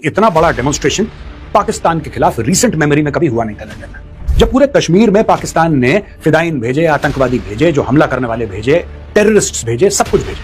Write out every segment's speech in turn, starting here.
इतना बड़ा डेमोन्स्ट्रेशन पाकिस्तान के खिलाफ रिसेंट मेमोरी में कभी हुआ नहीं था लंदन में। जब पूरे कश्मीर में पाकिस्तान ने फिदाइन भेजे, आतंकवादी भेजे, जो हमला करने वाले भेजे, टेररिस्ट्स भेजे, सब कुछ भेजे,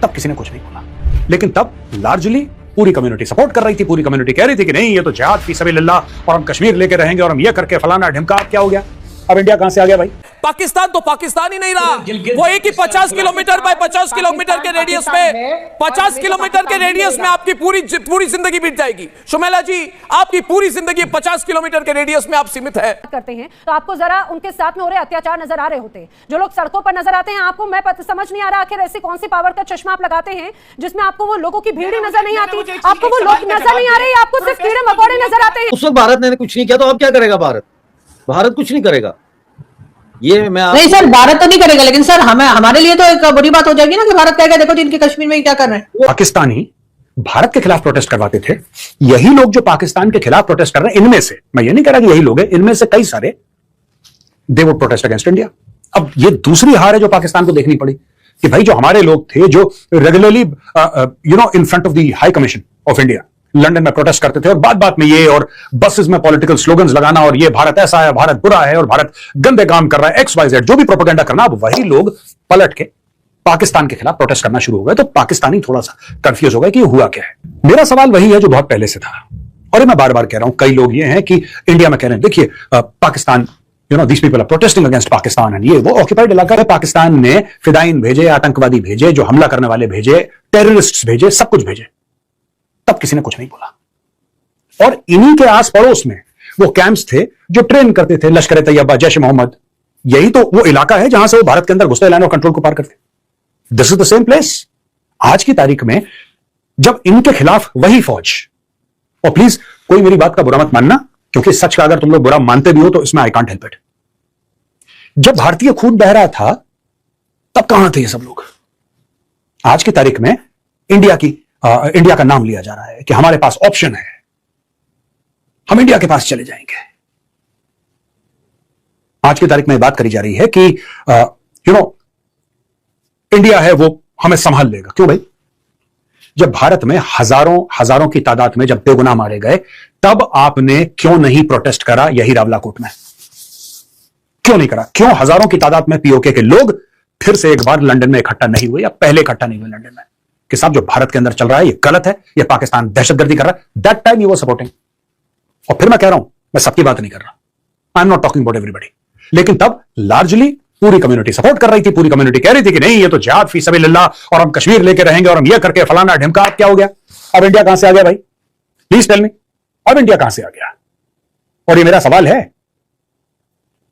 तब किसी ने कुछ नहीं बोला। लेकिन तब लार्जली पूरी कम्युनिटी सपोर्ट कर रही थी, पूरी कम्युनिटी कह रही थी कि नहीं, ये तो जिहाद फी सबिलिल्लाह और हम कश्मीर लेके रहेंगे और हम ये करके फलाना ढिमका। क्या हो गया? अब इंडिया कहां से आ गया भाई? पाकिस्तान तो पाकिस्तान ही नहीं रहा। वो एक ही 50 किलोमीटर बाय 50 किलोमीटर के रेडियस में 50 किलोमीटर के रेडियस में आपकी पूरी जिंदगी बीत जाएगी। शुमेला जी, आपकी पूरी जिंदगी 50 किलोमीटर के रेडियस में आप सीमित है। करते हैं तो आपको जरा उनके साथ में हो रहे अत्याचार नजर आ रहे होते हैं, जो लोग सड़कों पर नजर आते हैं। आपको मैं समझ नहीं आ रहा आखिर ऐसी कौन सी पावर का चश्मा आप लगाते हैं जिसमें आपको वो लोगों की भीड़ ही नजर नहीं आती, आपको वो लोग नजर नहीं आ रहे, आपको सिर्फ कीड़े मकोड़े नजर आते हैं। उस वक्त भारत ने कुछ नहीं किया, तो अब क्या करेगा भारत? भारत कुछ नहीं करेगा। ये मैं नहीं सर, भारत तो नहीं करेगा, लेकिन सर हमारे लिए तो एक बुरी बात हो जाएगी ना कि भारत कहेगा देखो जिनके कश्मीर में क्या कर रहे हैं। पाकिस्तानी भारत के खिलाफ प्रोटेस्ट करवाते थे, यही लोग जो पाकिस्तान के खिलाफ प्रोटेस्ट कर रहे हैं, इनमें से, मैं ये नहीं कह रहा कि यही लोग हैं, इनमें से कई सारे they would protest against India. अब ये दूसरी हार है जो पाकिस्तान को देखनी पड़ी कि भाई जो हमारे लोग थे, जो regularly in front of the high commission of India London में प्रोटेस्ट करते थे और बात बात में ये और बसेस में पॉलिटिकल स्लोगन्स लगाना और ये भारत ऐसा है, भारत बुरा है और भारत गंदे काम कर रहा है, XYZ जो भी प्रोपेगेंडा करना, अब वही लोग पलट के पाकिस्तान के खिलाफ प्रोटेस्ट करना शुरू हो गए। तो पाकिस्तानी थोड़ा सा कंफ्यूज हो गए कि ये हुआ क्या है। मेरा सवाल वही है जो बहुत पहले से था और मैं बार बार कह रहा हूं। कई लोग ये हैं कि इंडिया में कह रहे हैं देखिए Pakistan, these people are protesting against Pakistan and ये वो ऑक्युपाइड इलाका है। पाकिस्तान ने फिदाइन भेजे, आतंकवादी भेजे, जो हमला करने वाले भेजे, टेररिस्ट्स भेजे, सब कुछ भेजे, तब किसी ने कुछ नहीं बोला। और इन्हीं के आस पड़ोस में वो कैंप्स थे जो ट्रेन करते थे लश्कर तैयबा, जैश मोहम्मद। यही तो वो इलाका है जहां से वो भारत के अंदर घुसते, लाइन ऑफ कंट्रोल को पार करते। This is the same place. आज की तारीख में जब इनके खिलाफ वही फौज, और प्लीज कोई मेरी बात का बुरा मत मानना, क्योंकि सच का अगर तुम लोग बुरा मानते भी हो तो इसमें आई कांट हेल्प इट। जब भारतीय खून बह रहा था तब कहां थे ये सब लोग? आज की तारीख में इंडिया का नाम लिया जा रहा है कि हमारे पास ऑप्शन है, हम इंडिया के पास चले जाएंगे। आज की तारीख में बात करी जा रही है कि इंडिया है वो हमें संभाल लेगा। क्यों भाई? जब भारत में हजारों की तादाद में जब बेगुनाह मारे गए, तब आपने क्यों नहीं प्रोटेस्ट करा? यही रावलाकोट में क्यों नहीं करा? क्यों हजारों की तादाद में पीओके के लोग फिर से एक बार लंदन में इकट्ठा नहीं हुए, या पहले इकट्ठा नहीं हुए लंदन में कि साहब जो भारत के अंदर चल रहा है ये गलत है, ये पाकिस्तान दहशतगर्दी कर रहा है? That time you were supporting. और फिर मैं कह रहा हूं, मैं सबकी बात नहीं कर रहा, I am not talking about everybody, लेकिन तब लार्जली पूरी कम्युनिटी सपोर्ट कर रही थी, पूरी कम्युनिटी कह रही थी कि नहीं, ये तो जिहाद फी सबिलिल्लाह और हम कश्मीर लेके रहेंगे और हम ये करके फलाना ढिमका। अब क्या हो गया? अब इंडिया कहां से आ गया भाई? प्लीज टेल मी, अब इंडिया कहां से आ गया? और ये मेरा सवाल है,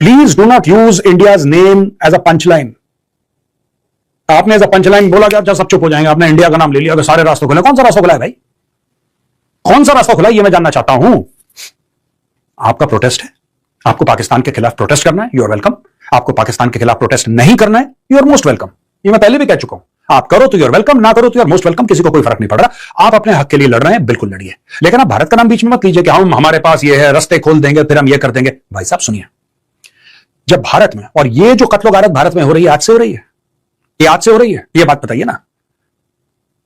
please do not use India's name as a punchline. आपने एज अ पंचलाइन बोला क्या सब चुप हो जाएंगे? आपने इंडिया का नाम ले लिया, अगर सारे रास्ते खुले। कौन सा रास्ता खुला है भाई? कौन सा रास्ता खुला है ये मैं जानना चाहता हूं। आपका प्रोटेस्ट है, आपको पाकिस्तान के खिलाफ प्रोटेस्ट करना है, यू आर वेलकम। आपको पाकिस्तान के खिलाफ प्रोटेस्ट नहीं करना है, यू आर मोस्ट वेलकम। ये मैं पहले भी कह चुका हूं, आप करो तो यू आर वेलकम, ना करो तो यू आर मोस्ट वेलकम। किसी को कोई फर्क नहीं पड़ रहा। आप अपने हक के लिए लड़ रहे हैं, बिल्कुल लड़िए, लेकिन आप भारत का नाम बीच में मत लीजिए कि हम हमारे पास ये है, रास्ते खोल देंगे, फिर हम ये कर देंगे। भाई साहब सुनिए, जब भारत में, और ये जो कत्लो गारत भारत में हो रही है, आज से हो रही है, ये आज से हो रही है, ये बात बताइए ना,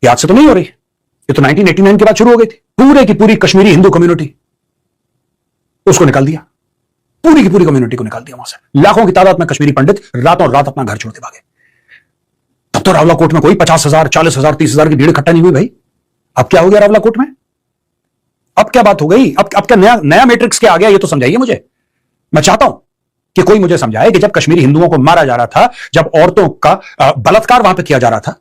ये आज से तो नहीं हो रही, ये तो 1989 के बाद शुरू हो गई थी। पूरे की पूरी कश्मीरी हिंदू कम्युनिटी उसको निकाल दिया, पूरी की पूरी कम्युनिटी को निकाल दिया वहां से। लाखों की तादाद में कश्मीरी पंडित रातों रात अपना घर छोड़ के भागे। तब तो रावलाकोट में कोई 50,000, 40,000, 30,000 की भीड़ इकट्ठा नहीं हुई भाई। अब क्या हो गया रावलाकोट में? अब क्या बात हो गई? अब क्या नया मैट्रिक्स क्या आ गया? ये तो समझाइए मुझे। मैं चाहता हूं कि कोई मुझे समझाए कि जब कश्मीरी हिंदुओं को मारा जा रहा था, जब औरतों का बलात्कार वहां पे किया जा रहा था,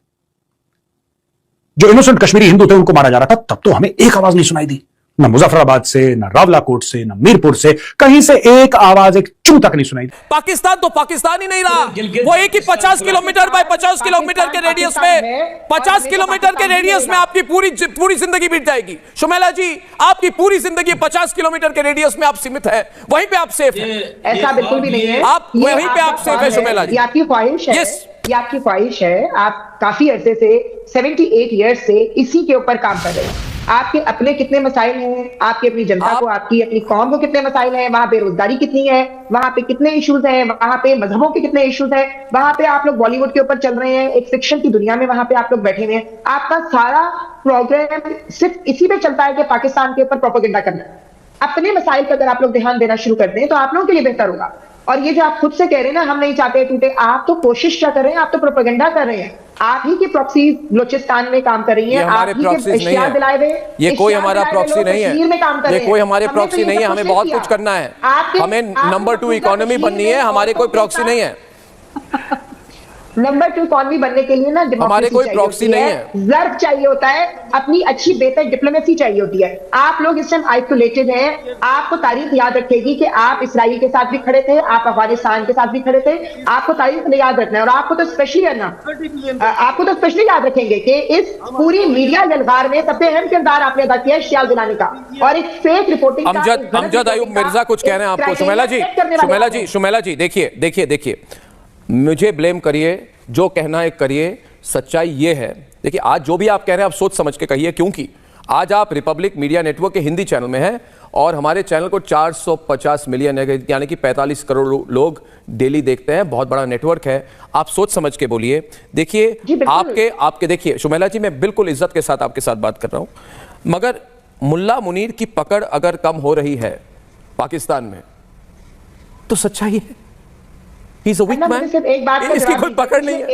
जो इनोसेंट कश्मीरी हिंदू थे उनको मारा जा रहा था, तब तो हमें एक आवाज नहीं सुनाई दी। ना मुजफ्फराबाद से, ना रावलाकोट से, ना मीरपुर से, कहीं से एक आवाज, एक चू तक नहीं सुनाई दी। पाकिस्तान तो पाकिस्तान ही नहीं रहा। वो एक ही 50 किलोमीटर बाय 50 किलोमीटर के रेडियस में 50 किलोमीटर के रेडियस में आपकी पूरी जिंदगी बीत जाएगी। शुमेला जी, आपकी पूरी जिंदगी 50 किलोमीटर के रेडियस में आप सीमित है, वहीं पे आप सेफ है। ऐसा बिल्कुल भी नहीं है, आप वहीं पे आप सेफ है शुमेला जी। ये आपकी ख्वाहिश है। ये आपकी ख्वाहिश है। आप काफी अरसे से 78 ईयर्स से इसी के ऊपर काम कर रहे हैं। आपके अपने कितने मसाइल हैं, आपकी अपनी जनता को, आपकी अपनी कौम को कितने मसाइल हैं, वहां बेरोजगारी कितनी है, वहां पे कितने इश्यूज हैं, वहां पे मजहबों के कितने इश्यूज हैं, वहां पे आप लोग बॉलीवुड के ऊपर चल रहे हैं, एक फिक्शन की दुनिया में वहां पे आप लोग बैठे हुए हैं। आपका सारा प्रोग्राम सिर्फ इसी पे चलता है कि पाकिस्तान के ऊपर प्रोपेगेंडा करना है। अपने मसाइल पर अगर आप लोग ध्यान देना शुरू कर दें तो आप लोगों के लिए बेहतर होगा। और ये जो आप खुद से कह रहे हैं ना, हम नहीं चाहते टूटे, आप तो कोशिश क्या कर रहे हैं, आप तो प्रोपेगेंडा कर रहे हैं। आप ही की प्रॉक्सी बलूचिस्तान में काम कर रही है, हमारे प्रॉक्सी नहीं है, ये कोई हमारा प्रॉक्सी नहीं है, ये कोई हमारे प्रॉक्सी नहीं है। हमें बहुत कुछ करना है, हमें नंबर 2 इकोनॉमी बननी है, हमारे कोई प्रॉक्सी नहीं है। नंबर 2 इकोनॉमी बनने के लिए ना हमारे कोई प्रॉक्सी नहीं है, जर्फ चाहिए होता है, अपनी अच्छी बेहतर डिप्लोमेसी चाहिए होती है। आप लोग इस टाइम आइसोलेटेड हैं। आपको तारीख याद रखेगी कि आप इसराइल के साथ भी खड़े थे, आप अफगानिस्तान के साथ भी खड़े थे। आपको तारीख याद रखना है, और आपको तो स्पेशली याद रखेंगे कि इस पूरी मीडिया जलगार में सबसे अहम किरदार आपने अदा किया इश्तियाल दिलाने का और एक फेक रिपोर्टिंग। अमजद अयूब मिर्जा कुछ कह रहे हैं आपको। शुमेला जी देखिए, मुझे ब्लेम करिए, जो कहना है करिए, सच्चाई ये है। देखिए, आज जो भी आप कह रहे हैं आप सोच समझ के कहिए, क्योंकि आज आप रिपब्लिक मीडिया नेटवर्क के हिंदी चैनल में हैं और हमारे चैनल को 450 मिलियन यानी कि 45 करोड़ लोग डेली देखते हैं। बहुत बड़ा नेटवर्क है, आप सोच समझ के बोलिए। देखिए, आपके देखिए शुमेला जी, मैं बिल्कुल इज्जत के साथ आपके साथ बात कर रहा हूं, मगर मुल्ला मुनीर की पकड़ अगर कम हो रही है पाकिस्तान में तो सच्चाई है He's a weak man. एक बात इसकी कोई पकड़ नहीं है।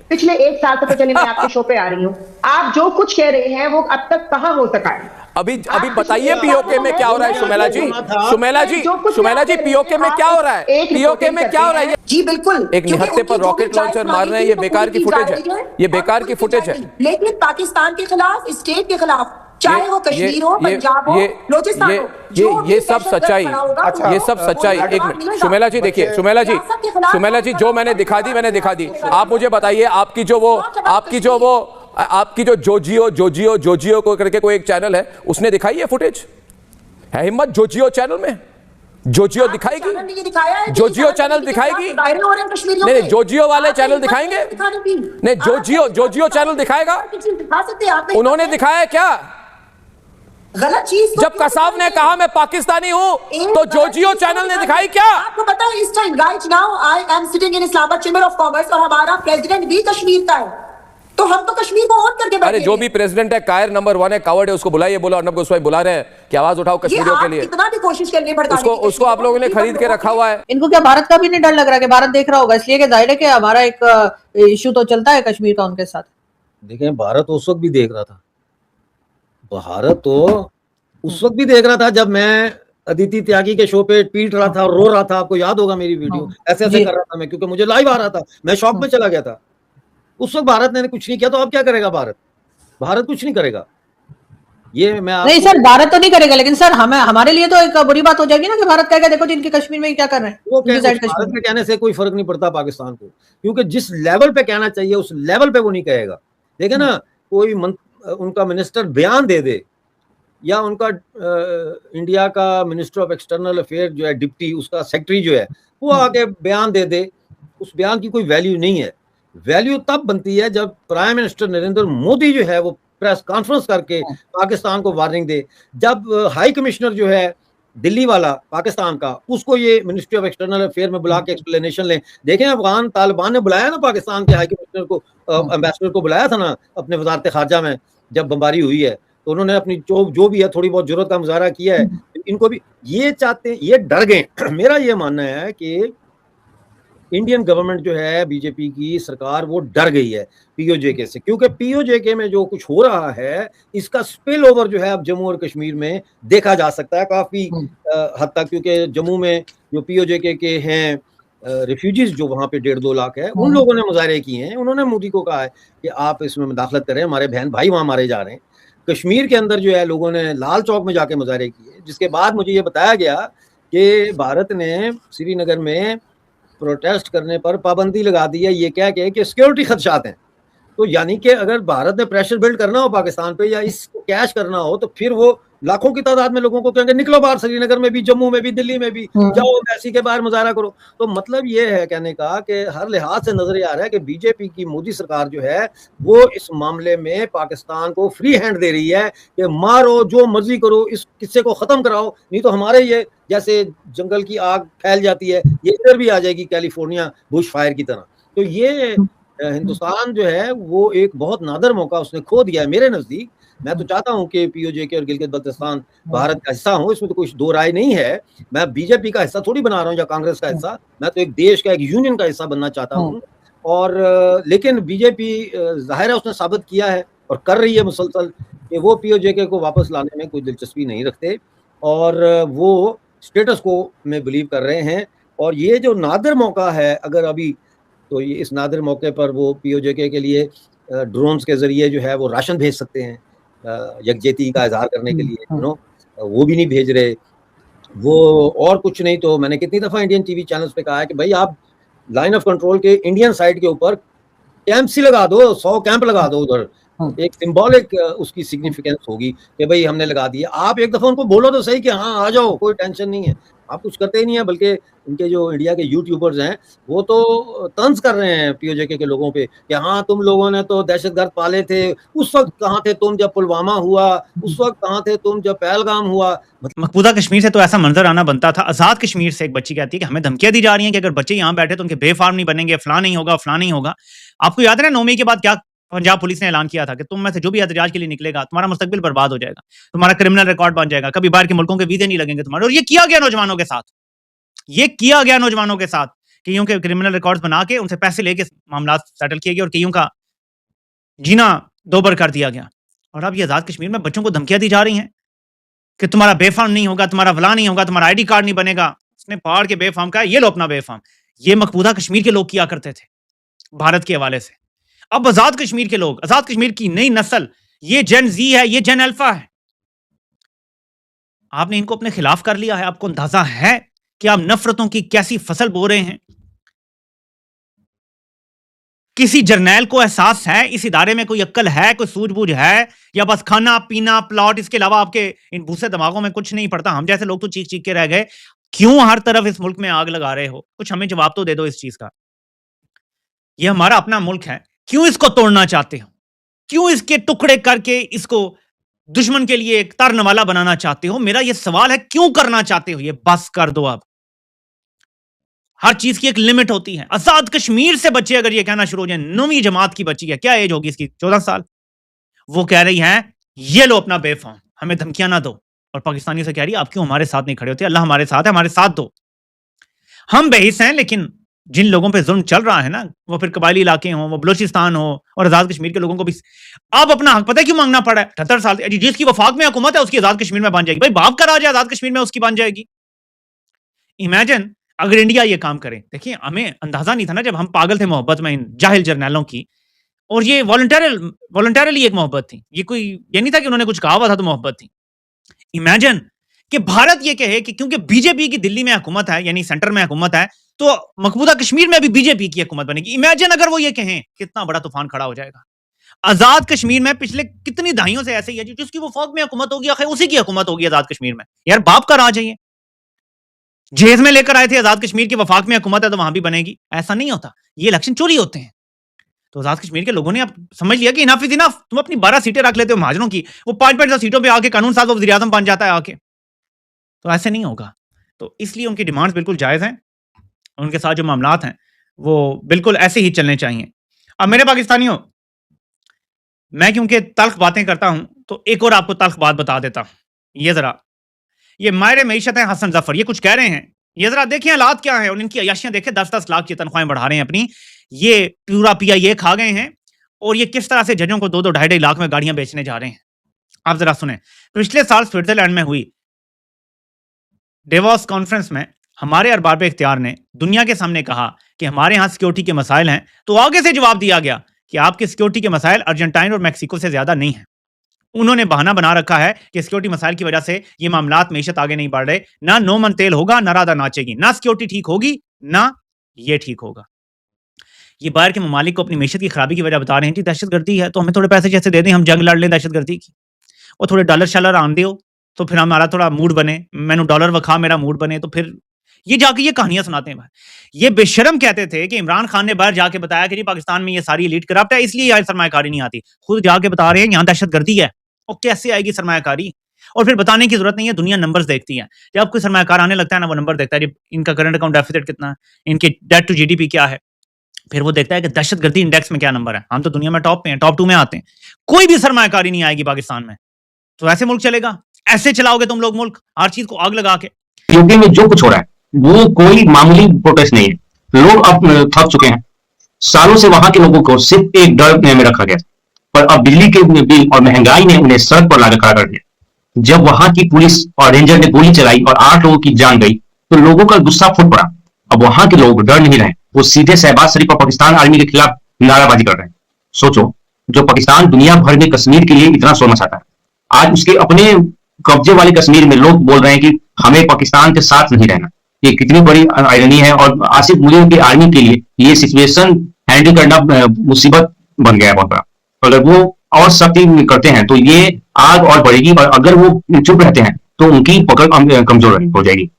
पिछले एक साल से तो चलिए मैं आपके शो पे आ रही हूँ, आप जो कुछ कह रहे हैं वो अब तक कहाँ हो सका है? अभी बताइए पीओके में क्या हो रहा है शुमेला जी? शुमेला जी पीओके में क्या हो रहा है? पीओके में क्या हो रहा है? जी बिल्कुल, एक निहत्थे पर रॉकेट लॉन्चर मार रहे हैं, ये बेकार की फुटेज है, ये बेकार की फुटेज है। लेकिन पाकिस्तान के खिलाफ, स्टेट के खिलाफ, चाहे वो कश्मीर हो, पंजाब हो, बलूचिस्तान हो, ये सब सच्चाई, ये सब सच्चाई। एक मिनट शुमेला जी, देखिए शुमेला जी, जो मैंने दिखा दी। आप मुझे बताइए, आपकी जो जोजियो को करके कोई एक चैनल है, उसने दिखाई है फुटेज? है हिम्मत जोजियो चैनल में? जोजियो दिखाएगी? जोजियो चैनल दिखाएगी? नहीं, जोजियो वाले चैनल दिखाएंगे? नहीं, जोजियो चैनल दिखाएगा? उन्होंने दिखाया क्या? गलत चीज। जब कसाब ने कहा मैं पाकिस्तानी हूं तो जोजियो चैनल ने दिखाई क्या? आपको पता है, इस time right now I am sitting in Islamabad chamber of commerce और हमारा प्रेसिडेंट भी कश्मीर का है, तो हम तो कश्मीर को ऑन करके बैठे। अरे जो भी प्रेसिडेंट है, कायर नंबर 1 है, कावर्ड है, उसको बुलाइए। बोलो अर्नब गोस्वामी बुला रहे हैं कि आवाज उठाओ कश्मीरियों के लिए। कितना भी कोशिश करनी पड़ता है, उसको आप लोगों ने खरीद के रखा हुआ है। इनको क्या भारत का भी नहीं डर लग रहा कि भारत देख रहा होगा? इसलिए कि जाहिर है कि हमारा एक इश्यू तो चलता है कश्मीर का उनके साथ। देखें, भारत उस वक्त भी देख रहा था, भारत तो उस वक्त भी देख रहा था जब मैं अदिति त्यागी के शो पे पीट रहा था, रो रहा था। आपको याद होगा मेरी वीडियो, ऐसे कर रहा था मैं, क्योंकि मुझे लाइव आ रहा था, मैं शॉक में चला गया था। उस वक्त भारत ने कुछ नहीं किया, तो अब क्या करेगा भारत कुछ नहीं करेगा। ये मैं नहीं सर, भारत तो नहीं करेगा, लेकिन सर हमारे लिए तो एक बुरी बात हो जाएगी ना कि भारत कहेगा देखो जिनके कश्मीर में क्या कर रहे हैं। वो भारत के कहने से कोई फर्क नहीं पड़ता पाकिस्तान को, क्योंकि जिस लेवल पे कहना चाहिए उस लेवल पे वो नहीं कहेगा। देखे ना, कोई उनका मिनिस्टर बयान दे दे, या उनका इंडिया का मिनिस्टर ऑफ एक्सटर्नल अफेयर जो है, डिप्टी उसका सेक्रेटरी जो है, वो आके बयान दे दे, उस बयान की कोई वैल्यू नहीं है। वैल्यू तब बनती है जब प्राइम मिनिस्टर नरेंद्र मोदी जो है वो प्रेस कॉन्फ्रेंस करके पाकिस्तान को वार्निंग दे। जब हाई कमिश्नर जो है दिल्ली वाला पाकिस्तान का, उसको ये मिनिस्ट्री ऑफ एक्सटर्नल अफेयर में बुला के एक्सप्लेनेशन लें। देखें, अफगान तालिबान ने बुलाया ना पाकिस्तान के हाई कमिश्नर को, एम्बेसडर को बुलाया था ना अपने वजारत खारजा में, जब बमबारी हुई है तो उन्होंने अपनी जो भी है थोड़ी बहुत जरूरत का मुजाहरा किया है। इनको भी ये चाहते हैं, ये डर गए। मेरा ये मानना है कि इंडियन गवर्नमेंट जो है, बीजेपी की सरकार, वो डर गई है पीओजेके से, क्योंकि पीओजेके में जो कुछ हो रहा है इसका स्पिल ओवर जो है अब जम्मू और कश्मीर में देखा जा सकता है काफी हद तक, क्योंकि जम्मू में जो पीओजेके के हैं रिफ्यूजीज जो वहाँ पे 1.5-2 लाख है, उन लोगों ने मुजाहरे किए हैं। उन्होंने मोदी को कहा है कि आप इसमें मुदाखलत करें, हमारे बहन भाई वहाँ मारे जा रहे हैं। कश्मीर के अंदर जो है लोगों ने लाल चौक में जाके मुजाहरे किए, जिसके बाद मुझे ये बताया गया कि भारत ने श्रीनगर में प्रोटेस्ट करने पर पाबंदी लगा दी है, ये कह के कि सिक्योरिटी खदशात हैं। तो यानी कि अगर भारत ने प्रेशर बिल्ड करना हो पाकिस्तान पे या इसको कैश करना हो, तो फिर वो लाखों की तादाद में लोगों को कहेंगे निकलो बाहर, श्रीनगर में भी, जम्मू में भी, दिल्ली में भी, जाओ एम्बेसी के बाहर मुजाहरा करो। तो मतलब ये है कहने का कि हर लिहाज से नजर आ रहा है कि बीजेपी की मोदी सरकार जो है वो इस मामले में पाकिस्तान को फ्री हैंड दे रही है कि मारो, जो मर्जी करो, इस किस्से को खत्म कराओ, नहीं तो हमारे ये जैसे जंगल की आग फैल जाती है ये इधर भी आ जाएगी कैलिफोर्निया बुश फायर की तरह। तो ये हिंदुस्तान जो है वो एक बहुत नादर मौका उसने खो दिया है मेरे नजदीक। मैं तो चाहता हूं कि पीओजे और गिलगित बल्तिस्तान भारत का हिस्सा हो, इसमें तो कुछ दो राय नहीं है। मैं बीजेपी का हिस्सा थोड़ी बना रहा हूं या कांग्रेस का हिस्सा, मैं तो एक देश का, एक यूनियन का हिस्सा बनना चाहता हूं। और लेकिन बीजेपी जाहिर है उसने साबित किया है और कर रही है मुसलसल कि वो पीओजे को वापस लाने में कोई दिलचस्पी नहीं रखते और वो स्टेटस को में बिलीव कर रहे हैं। और ये जो नादिर मौका है, अगर अभी तो ये इस नादिर मौके पर वो पीओजे के लिए ड्रोन्स के जरिए जो है वो राशन भेज सकते हैं यकजहती का इजहार करने के लिए, वो भी नहीं भेज रहे। वो और कुछ नहीं तो मैंने कितनी दफा इंडियन टीवी चैनल्स पे कहा है कि भाई आप लाइन ऑफ कंट्रोल के इंडियन साइड के ऊपर कैंप सी लगा दो, 100 कैंप लगा दो उधर, एक सिंबॉलिक उसकी सिग्निफिकेंस होगी कि भाई हमने लगा दिया। आप एक दफा उनको बोलो तो सही कि हाँ आ जाओ, कोई टेंशन नहीं है। आप कुछ करते ही नहीं है, बल्कि इनके जो इंडिया के यूट्यूबर्स हैं वो तो तंज कर रहे हैं पीओजे के लोगों पे कि हाँ तुम लोगों ने तो दहशतगर्द पाले थे, उस वक्त कहाँ थे तुम जब पुलवामा हुआ, उस वक्त कहाँ थे तुम जब पहलगाम हुआ। मकबूजा कश्मीर से तो ऐसा मंजर आना बनता था। आजाद कश्मीर से एक बच्ची कहती है कि हमें धमकियां दी जा रही हैं कि अगर बच्चे यहाँ बैठे तो उनके बेफार्म नहीं बनेंगे, फलां नहीं होगा, फलां नहीं होगा। आपको याद है ना 9 मई के बाद क्या पंजाब पुलिस ने ऐलान किया था कि तुम में से जो भी एहतजाज के लिए निकलेगा तुम्हारा मुस्तकबिल बर्बाद हो जाएगा, तुम्हारा क्रिमिनल रिकॉर्ड बन जाएगा, कभी बाहर के मुल्कों के वीजे नहीं लगेंगे तुम्हारे। और ये किया गया नौजवानों के साथ, ये किया गया नौजवानों के साथ। कईयों के क्रिमिनल रिकॉर्ड्स बना के उनसे पैसे लेके मामला सेटल किए गए और कईयों का जीना दोबर कर दिया गया। और अब ये आजाद कश्मीर में बच्चों को धमकियां दी जा रही हैं कि तुम्हारा बेफार्म नहीं होगा, तुम्हारा फलां नहीं होगा, तुम्हारा आईडी कार्ड नहीं बनेगा। उसने पहाड़ के बेफार्म का, ये लो अपना बेफार्म। ये मकबूजा कश्मीर के लोग किया करते थे भारत के हवाले से। अब आजाद कश्मीर के लोग, आजाद कश्मीर की नई नस्ल, ये जेन जी है, ये जेन अल्फा है, आपने इनको अपने खिलाफ कर लिया है। आपको अंदाजा है कि आप नफरतों की कैसी फसल बो रहे हैं। किसी जर्नैल को एहसास है इस इदारे में कोई अक्ल है, कोई सूझबूझ है, या बस खाना पीना प्लॉट, इसके अलावा आपके इन भूसे दिमागों में कुछ नहीं पड़ता? हम जैसे लोग तो चीख चीख के रह गए। क्यों हर तरफ इस मुल्क में आग लगा रहे हो? कुछ हमें जवाब तो दे दो इस चीज का। यह हमारा अपना मुल्क है, क्यों इसको तोड़ना चाहते हो? क्यों इसके टुकड़े करके इसको दुश्मन के लिए एक तारनवाला बनाना चाहते हो? मेरा यह सवाल है, क्यों करना चाहते हो? ये बस कर दो अब। हर चीज की एक लिमिट होती है। आजाद कश्मीर से बच्चे अगर ये कहना शुरू हो जाए, 9वीं जमात की बच्ची है, क्या एज होगी इसकी, 14 साल, वो कह रही है ये लो अपना बेफाम, हमें धमकियां ना दो। और पाकिस्तानी से कह रही है आप क्यों हमारे साथ नहीं खड़े होते? अल्लाह हमारे साथ है, हमारे साथ दो। हम बेहिस हैं, लेकिन जिन लोगों पे जुल्म चल रहा है ना, वो फिर कबायली इलाके हो, वो बलोचिस्तान हो, और आजाद कश्मीर के लोगों को भी अब अपना हक पता है क्यों मांगना पड़ा है? 78 साल जिसकी वफाक में हुकूमत है उसकी आजाद कश्मीर में बन जाएगी। भाई बाप का राज है, आजाद कश्मीर में उसकी बन जाएगी। इमेजिन अगर इंडिया ये काम करे। देखिए हमें अंदाजा नहीं था ना जब हम पागल थे मोहब्बत में इन जाहिल जर्नैलों की, और ये वॉलंटरली एक मोहब्बत थी। ये कोई ये नहीं था कि उन्होंने कुछ कहा हुआ था तो मोहब्बत थी। इमेजिन कि भारत ये कहे कि क्योंकि बीजेपी की दिल्ली में हुकूमत है, यानी सेंटर में हुकूमत है, तो मकबूजा कश्मीर में भी बीजेपी की हुकूमत बनेगी। इमेजिन अगर वो ये कहें, कितना बड़ा तूफान खड़ा हो जाएगा। आजाद कश्मीर में पिछले कितनी दहाइयों से ऐसे ही है, जिसकी वफाक में हुकूमत होगी आखिर उसी की हुकूमत होगी आजाद कश्मीर में। यार बाप का राज है ये। जेज में लेकर आए थे आजाद कश्मीर की वफाक में हुकूमत है तो वहां भी बनेगी, ऐसा नहीं होता। ये इलेक्शन चोरी होते हैं। तो आजाद कश्मीर के लोगों ने अब समझ लिया कि इनफ इज इनफ। तुम अपनी 12 सीटें रख लेते हो महाजरों की, वो 5-5 सीटों पे आके कानून साज वज़ीर आज़म बन जाता है आके, तो ऐसे नहीं होगा। तो इसलिए उनकी डिमांड्स बिल्कुल जायज हैं, उनके साथ जो मामलात हैं वो बिल्कुल ऐसे ही चलने चाहिए। अब मेरे पाकिस्तानियों, मैं क्योंकि तल्ख बातें करता हूं तो एक और आपको तल्ख बात बता देता हूं। ये जरा, ये माहिर मईशत है हसन जफर, ये कुछ कह रहे हैं, ये जरा देखिए हालात क्या है, और इनकी अयाशियां देखें। 10-10 लाख की तनख्वाहें बढ़ा रहे हैं अपनी, ये पूरा PIA खा गए हैं, और ये किस तरह से जजों को 2-2 ढाई लाख में गाड़ियां बेचने जा रहे हैं। आप जरा सुने। पिछले साल स्विट्जरलैंड में हुई डेवोस कॉन्फ्रेंस में हमारे अरबाब इख्तियार ने दुनिया के सामने कहा कि हमारे यहाँ सिक्योरिटी के मसाइल हैं, तो आगे से जवाब दिया गया कि आपके सिक्योरिटी के मसाइल अर्जेंटाइन और मैक्सिको से ज्यादा नहीं है। उन्होंने बहाना बना रखा है कि सिक्योरिटी मसाइल की वजह से ये मामलात मईशत आगे नहीं बढ़ रहे। ना नो मन तेल होगा, ना राधा नाचेगी, ना सिक्योरिटी ठीक होगी, ना ये ठीक होगा। ये बाहर के ममालिक को अपनी मईशत की खराबी की वजह बता रहे हैं। जी दहशतगर्दी है तो हमें थोड़े पैसे जैसे दे दें, हम जंग लड़ लें दहशतगर्दी की, और थोड़े डॉलर शालर आन दो, तो फिर हमारा थोड़ा मूड बने, मैंने डॉलर वखा मेरा मूड बने, तो फिर ये जाके ये कहानियां सुनाते हैं भाई। ये बेशरम कहते थे कि इमरान खान ने बाहर जाके बताया कि जी पाकिस्तान में ये सारी एलीट करप्ट है, इसलिए यहाँ सरमायाकारी नहीं आती। खुद जाके बता रहे हैं यहाँ दहशतगर्दी है, और कैसे आएगी सरमायाकारी? और फिर बताने की जरूरत नहीं है, दुनिया नंबर्स देखती है। जब कोई सरमायाकार आने लगता है ना, वो नंबर देखता है, इनका करंट अकाउंट डेफिसिट कितना है, इनके डेट टू जीडीपी क्या है, फिर वो देखता है कि दहशतगर्दी इंडेक्स में क्या नंबर है। हम तो दुनिया में टॉप पे हैं, टॉप 2 में आते हैं। कोई भी सरमायाकारी नहीं आएगी पाकिस्तान में। तो ऐसे मुल्क चलेगा? ऐसे चलाओगे तुम लोग मुल्क, हर चीज को आग लगा के? यूपी में जो कुछ हो रहा है वो कोई मामूली प्रोटेस्ट नहीं है। लोग अब थक चुके हैं। सालों से वहां के लोगों को सिर्फ एक डर में रखा गया, पर अब बिजली के बिल और महंगाई ने उन्हें सड़क पर लाकर खड़ा कर दिया। जब वहां की पुलिस और रेंजर ने गोली चलाई और 8 लोगों की जान गई तो लोगों का गुस्सा फूट पड़ा। अब वहां के लोग डर नहीं रहे, वो सीधे शहबाज शरीफ और पाकिस्तान आर्मी के खिलाफ नाराबाजी कर रहे हैं। सोचो, जो पाकिस्तान दुनिया भर में कश्मीर के लिए इतना शोर मचाता है, आज उसके अपने कब्जे वाले कश्मीर में लोग बोल रहे हैं कि हमें पाकिस्तान के साथ नहीं रहना। ये कितनी बड़ी आयरनी है। और आसिफ मुनीर की आर्मी के लिए ये सिचुएशन हैंडल करना मुसीबत बन गया है बहुत बड़ा। अगर वो और सख्ती करते हैं तो ये आग और बढ़ेगी, और अगर वो चुप रहते हैं तो उनकी पकड़ कमजोर हो जाएगी।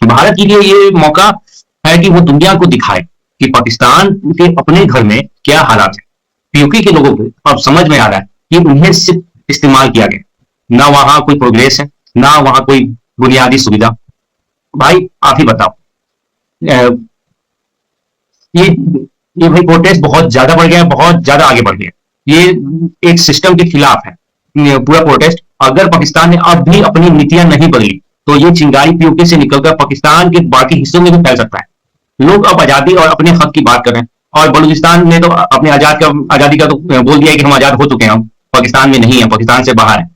भारत के लिए ये मौका है कि वो दुनिया को दिखाए कि पाकिस्तान के अपने घर में क्या हालात है। पीओके के लोगों को अब समझ में आ रहा है कि उन्हें सिर्फ इस्तेमाल किया गया, ना वहां कोई प्रोग्रेस है, ना वहां कोई बुनियादी सुविधा। भाई आप ही बताओ, ये भाई प्रोटेस्ट बहुत ज्यादा बढ़ गया है, बहुत ज्यादा आगे बढ़ गया। ये एक सिस्टम के खिलाफ है पूरा प्रोटेस्ट। अगर पाकिस्तान ने अब भी अपनी नीतियां नहीं बदली तो ये चिंगारी पीओके से निकलकर पाकिस्तान के बाकी हिस्सों में भी फैल सकता है। लोग अब आजादी और अपने हक की बात कर रहे हैं, और बलूचिस्तान ने तो अपने आजादी का तो बोल दिया है कि हम आजाद हो चुके हैं, हम पाकिस्तान में नहीं है, पाकिस्तान से बाहर है।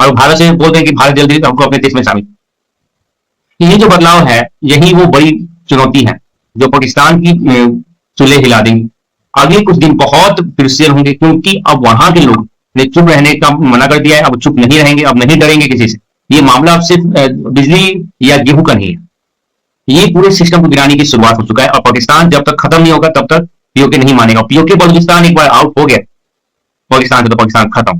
और भारत से बोल रहे हैं कि भारत जल्दी हमको अपने देश में शामिल। ये जो बदलाव है, यही वो बड़ी चुनौती है जो पाकिस्तान की चूल्हे हिला देंगी। आगे कुछ दिन बहुत क्रिटिकल होंगे, क्योंकि अब वहां के लोग ने चुप रहने का मना कर दिया है। अब चुप नहीं रहेंगे, अब नहीं डरेंगे किसी से। ये मामला अब सिर्फ बिजली या गेहूं का नहीं है, ये पूरे सिस्टम को गिराने की शुरुआत हो चुका है। और पाकिस्तान जब तक खत्म नहीं होगा तब तक पीओके नहीं मानेगा। पीओके बलूचिस्तान एक बार आउट हो गया पाकिस्तान से तो पाकिस्तान खत्म।